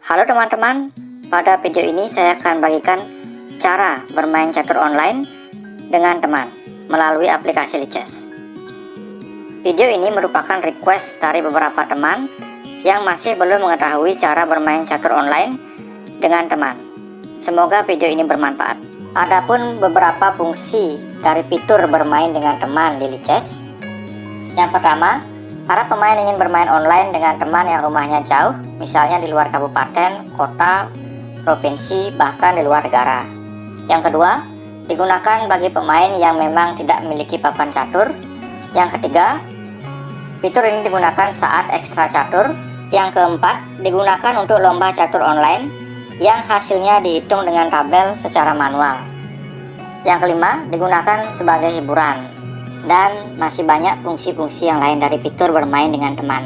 Halo teman-teman, pada video ini saya akan bagikan cara bermain catur online dengan teman melalui aplikasi Lichess. Video ini merupakan request dari beberapa teman yang masih belum mengetahui cara bermain catur online dengan teman. Semoga video ini bermanfaat. Adapun beberapa fungsi dari fitur bermain dengan teman di Lichess. Yang pertama, para pemain ingin bermain online dengan teman yang rumahnya jauh, misalnya di luar kabupaten, kota, provinsi, bahkan di luar negara. Yang kedua, digunakan bagi pemain yang memang tidak memiliki papan catur. Yang ketiga, fitur ini digunakan saat ekstra catur. Yang keempat, digunakan untuk lomba catur online yang hasilnya dihitung dengan tabel secara manual. Yang kelima, digunakan sebagai hiburan. Dan masih banyak fungsi-fungsi yang lain dari fitur bermain dengan teman.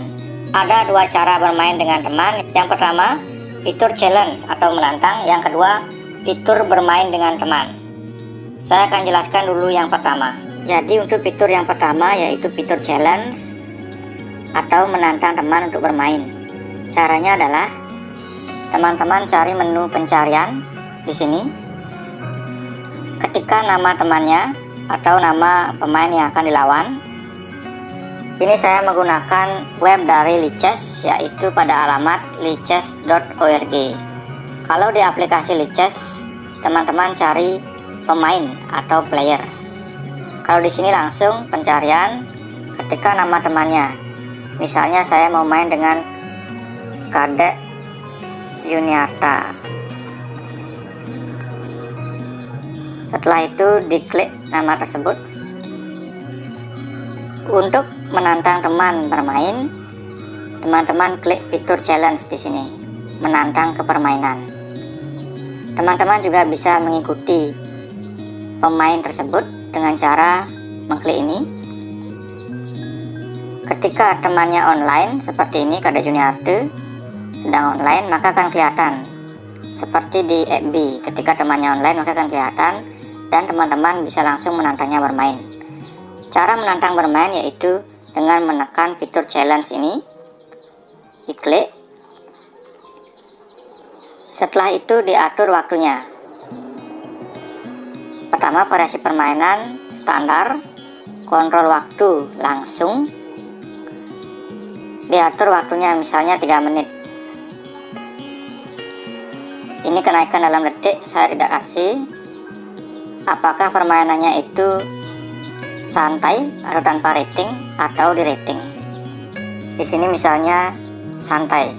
Ada dua cara bermain dengan teman. Yang pertama, fitur challenge atau menantang. Yang kedua, fitur bermain dengan teman. Saya akan jelaskan dulu yang pertama. Jadi untuk fitur yang pertama yaitu fitur challenge atau menantang teman untuk bermain. Caranya adalah teman-teman cari menu pencarian di sini. Ketika nama temannya atau nama pemain yang akan dilawan. Ini saya menggunakan web dari Lichess, yaitu pada alamat lichess.org. Kalau di aplikasi Lichess, teman-teman cari pemain atau player. Kalau di sini langsung pencarian, ketika nama temannya. Misalnya saya mau main dengan Kadek Yuniarta. Setelah itu diklik nama tersebut. Untuk menantang teman bermain, teman-teman klik fitur challenge di sini, menantang ke permainan. Teman-teman juga bisa mengikuti pemain tersebut dengan cara mengklik ini. Ketika temannya online seperti ini, Kadek Juniarte sedang online, maka akan kelihatan seperti di FB. Ketika temannya online maka akan kelihatan dan teman-teman bisa langsung menantangnya bermain. Cara menantang bermain yaitu dengan menekan fitur challenge ini, diklik. Setelah itu diatur waktunya. Pertama, variasi permainan standar, kontrol waktu langsung, diatur waktunya misalnya 3 menit. Ini kenaikan dalam detik, saya tidak kasih. Apakah permainannya itu santai atau tanpa rating atau di rating. Di sini misalnya santai.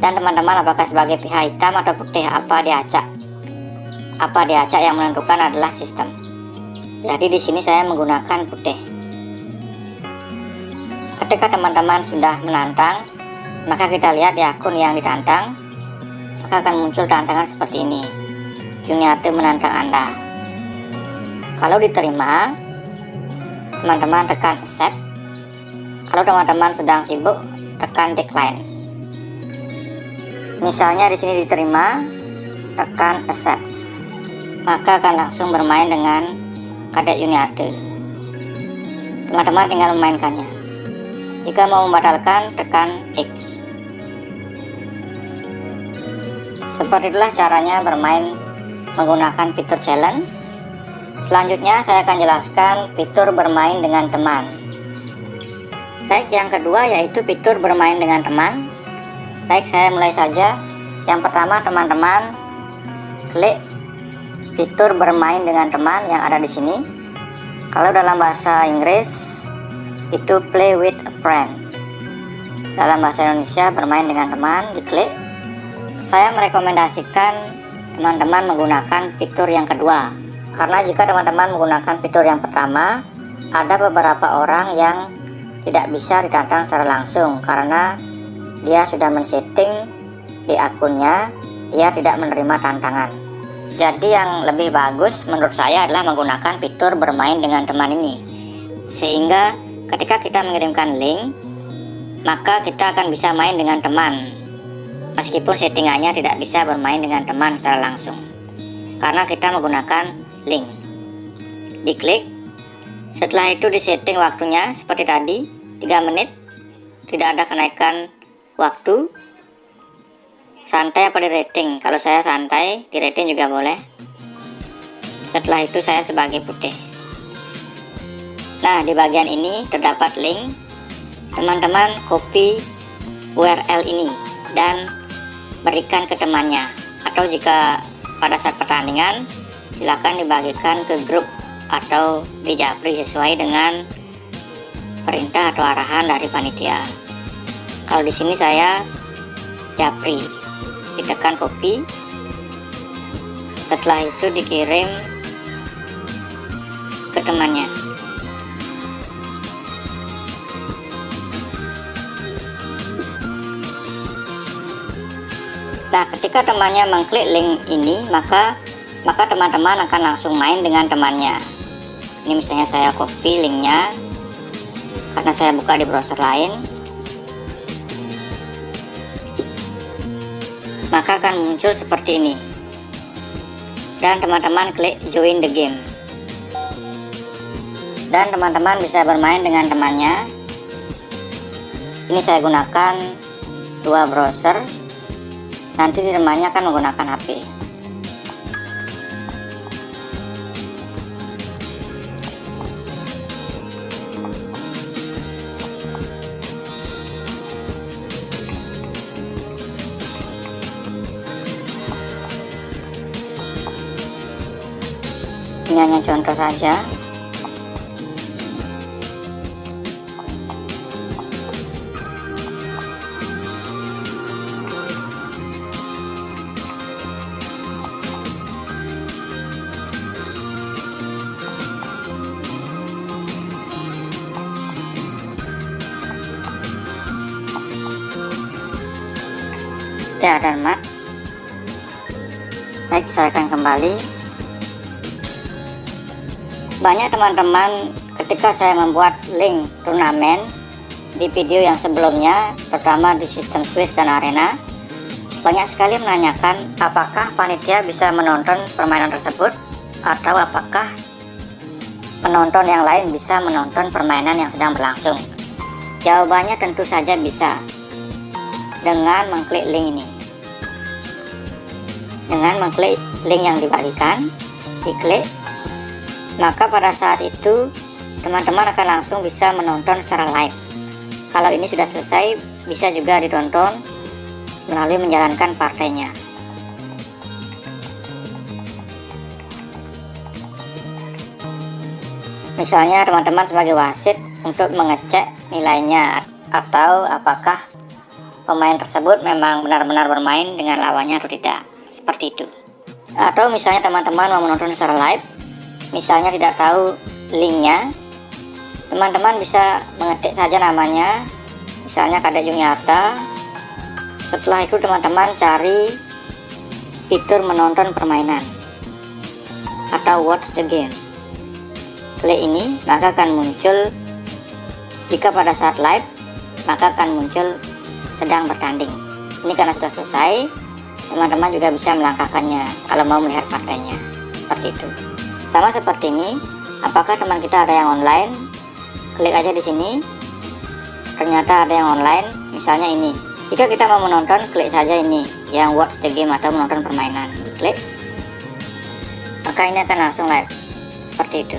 Dan teman-teman apakah sebagai pihak hitam atau putih, apa diacak. Apa diacak yang menentukan adalah sistem. Jadi di sini saya menggunakan putih. Ketika teman-teman sudah menantang, maka kita lihat di akun yang ditantang, maka akan muncul tantangan seperti ini. Juniarte menantang Anda. Kalau diterima, teman-teman tekan accept. Kalau teman-teman sedang sibuk, tekan decline. Misalnya di sini diterima, tekan accept. Maka akan langsung bermain dengan Kadek Juniarte. Teman-teman tinggal memainkannya. Jika mau membatalkan, tekan X. Seperti itulah caranya bermain menggunakan fitur challenge. Selanjutnya saya akan jelaskan fitur bermain dengan teman. Baik, yang kedua yaitu fitur bermain dengan teman. Baik, saya mulai saja. Yang pertama, teman-teman klik fitur bermain dengan teman yang ada di sini. Kalau dalam bahasa Inggris itu play with a friend. Dalam bahasa Indonesia bermain dengan teman, diklik. Saya merekomendasikan teman-teman menggunakan fitur yang kedua, karena jika teman-teman menggunakan fitur yang pertama, ada beberapa orang yang tidak bisa ditantang secara langsung karena dia sudah men-setting di akunnya, dia tidak menerima tantangan. Jadi yang lebih bagus menurut saya adalah menggunakan fitur bermain dengan teman ini, sehingga ketika kita mengirimkan link, maka kita akan bisa main dengan teman meskipun settingannya tidak bisa bermain dengan teman secara langsung karena kita menggunakan link. Diklik. Setelah itu disetting waktunya seperti tadi, 3 menit. Tidak ada kenaikan waktu. santai apa di rating. Kalau saya santai, di rating juga boleh. Setelah itu saya sebagai putih. Nah, di bagian ini terdapat link. Teman-teman copy URL ini dan berikan ke temannya, atau jika pada saat pertandingan silakan dibagikan ke grup atau di japri sesuai dengan perintah atau arahan dari panitia. Kalau di sini saya japri, ditekan copy, setelah itu dikirim ke temannya. Nah, ketika temannya mengklik link ini, maka teman-teman akan langsung main dengan temannya. Ini misalnya saya copy linknya karena saya buka di browser lain, maka akan muncul seperti ini, dan teman-teman klik join the game, dan teman-teman bisa bermain dengan temannya. Ini saya gunakan dua browser, nanti temannya akan menggunakan HP. Ini hanya contoh saja. Ya, dan mat. Baik, saya akan kembali. Banyak teman-teman ketika saya membuat link turnamen di video yang sebelumnya, terutama di sistem Swiss dan Arena, banyak sekali menanyakan apakah panitia bisa menonton permainan tersebut, atau apakah penonton yang lain bisa menonton permainan yang sedang berlangsung. Jawabannya tentu saja bisa, dengan mengklik link ini. Dengan mengklik link yang dibagikan, diklik, maka pada saat itu teman-teman akan langsung bisa menonton secara live. Kalau ini sudah selesai, bisa juga ditonton melalui menjalankan partainya. Misalnya teman-teman sebagai wasit untuk mengecek nilainya, atau apakah pemain tersebut memang benar-benar bermain dengan lawannya atau tidak, seperti itu. Atau misalnya teman-teman mau menonton secara live, misalnya tidak tahu linknya, teman-teman bisa mengetik saja namanya, misalnya Kadek Juniarta. Setelah itu teman-teman cari fitur menonton permainan atau watch the game. Klik ini, maka akan muncul, jika pada saat live, maka akan muncul sedang bertanding. Ini karena sudah selesai, teman-teman juga bisa melangkahkannya kalau mau melihat partainya, seperti itu. Sama seperti ini, apakah teman kita ada yang online? Klik aja di sini, ternyata ada yang online, misalnya ini. Jika kita mau menonton, klik saja ini yang watch the game atau menonton permainan, klik, maka ini akan langsung live, seperti itu.